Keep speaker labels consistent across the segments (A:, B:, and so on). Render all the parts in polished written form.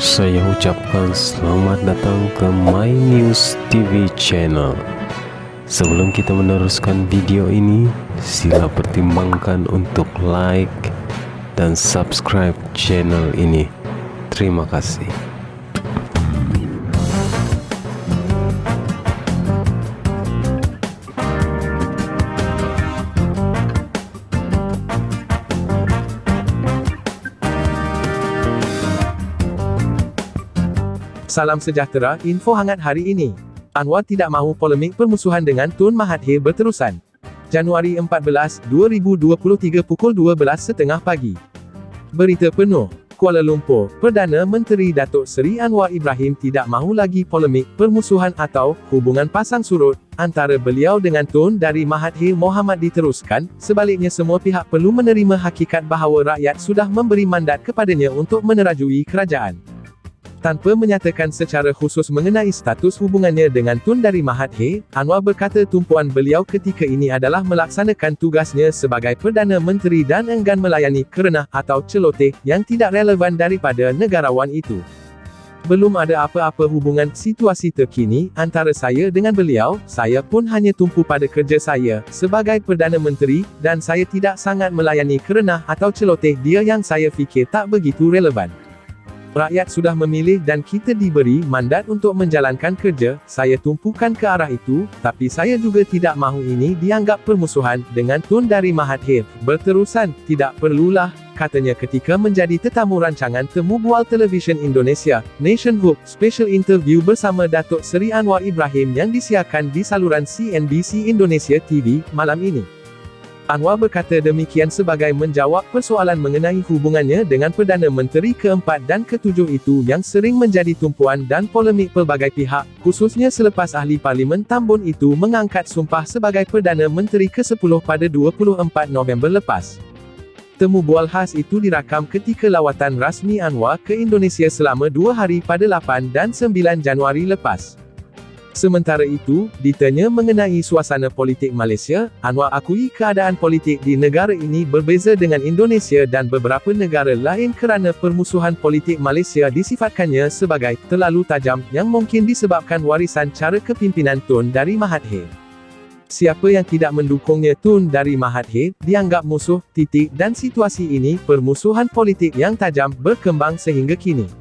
A: Saya ucapkan selamat datang ke My News TV channel. Sebelum kita meneruskan video ini, sila pertimbangkan untuk like dan subscribe channel ini. Terima kasih.
B: Salam sejahtera, info hangat hari ini. Anwar tidak mahu polemik permusuhan dengan Tun Mahathir berterusan. Januari 14, 2023 pukul 12.30 pagi. Berita penuh. Kuala Lumpur, Perdana Menteri Datuk Seri Anwar Ibrahim tidak mahu lagi polemik permusuhan atau hubungan pasang surut antara beliau dengan Tun Dara Mahathir Mohamad diteruskan. Sebaliknya, semua pihak perlu menerima hakikat bahawa rakyat sudah memberi mandat kepadanya untuk menerajui kerajaan. Tanpa menyatakan secara khusus mengenai status hubungannya dengan Tun Dara Mahathir, Anwar berkata tumpuan beliau ketika ini adalah melaksanakan tugasnya sebagai Perdana Menteri dan enggan melayani kerenah atau celoteh yang tidak relevan daripada negarawan itu. Belum ada apa-apa hubungan situasi terkini antara saya dengan beliau, saya pun hanya tumpu pada kerja saya sebagai Perdana Menteri, dan saya tidak sangat melayani kerenah atau celoteh dia yang saya fikir tak begitu relevan. Rakyat sudah memilih dan kita diberi mandat untuk menjalankan kerja, saya tumpukan ke arah itu, tapi saya juga tidak mahu ini dianggap permusuhan dengan Tun Dara Mahathir berterusan. Tidak perlulah, katanya ketika menjadi tetamu rancangan Temu Bual Televisyen Indonesia, Nation Hope, special interview bersama Datuk Seri Anwar Ibrahim yang disiarkan di saluran CNBC Indonesia TV, malam ini. Anwar berkata demikian sebagai menjawab persoalan mengenai hubungannya dengan Perdana Menteri keempat dan ketujuh itu yang sering menjadi tumpuan dan polemik pelbagai pihak, khususnya selepas Ahli Parlimen Tambun itu mengangkat sumpah sebagai Perdana Menteri ke-10 pada 24 November lepas. Temu bual khas itu dirakam ketika lawatan rasmi Anwar ke Indonesia selama 2 hari pada 8 dan 9 Januari lepas. Sementara itu, ditanya mengenai suasana politik Malaysia, Anwar akui keadaan politik di negara ini berbeza dengan Indonesia dan beberapa negara lain kerana permusuhan politik Malaysia disifatkannya sebagai terlalu tajam yang mungkin disebabkan warisan cara kepimpinan Tun Dara Mahathir. Siapa yang tidak mendukungnya Tun Dara Mahathir dianggap musuh, dan situasi ini permusuhan politik yang tajam berkembang sehingga kini.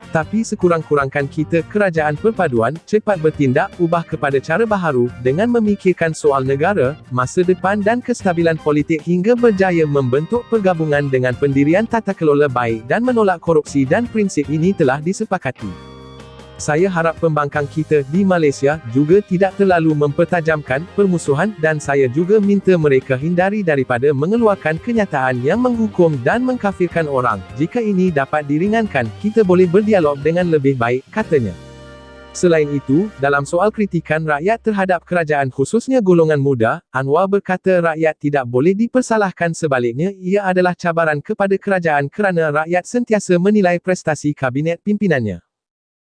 B: Tapi sekurang-kurangkan kita kerajaan perpaduan, cepat bertindak, ubah kepada cara baharu, dengan memikirkan soal negara, masa depan dan kestabilan politik hingga berjaya membentuk pergabungan dengan pendirian tata kelola baik dan menolak korupsi dan prinsip ini telah disepakati. Saya harap pembangkang kita di Malaysia juga tidak terlalu mempertajamkan permusuhan dan saya juga minta mereka hindari daripada mengeluarkan kenyataan yang menghukum dan mengkafirkan orang. Jika ini dapat diringankan, kita boleh berdialog dengan lebih baik, katanya. Selain itu, dalam soal kritikan rakyat terhadap kerajaan khususnya golongan muda, Anwar berkata rakyat tidak boleh dipersalahkan, sebaliknya ia adalah cabaran kepada kerajaan kerana rakyat sentiasa menilai prestasi kabinet pimpinannya.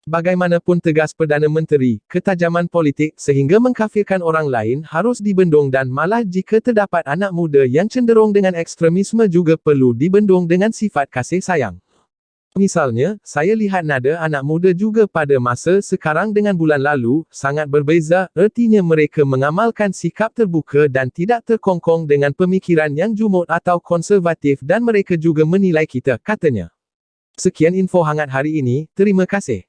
B: Bagaimanapun tegas Perdana Menteri, ketajaman politik sehingga mengkafirkan orang lain harus dibendung dan malah jika terdapat anak muda yang cenderung dengan ekstremisme juga perlu dibendung dengan sifat kasih sayang. Misalnya, saya lihat nada anak muda juga pada masa sekarang dengan bulan lalu, sangat berbeza, ertinya mereka mengamalkan sikap terbuka dan tidak terkongkong dengan pemikiran yang jumud atau konservatif dan mereka juga menilai kita, katanya. Sekian info hangat hari ini, terima kasih.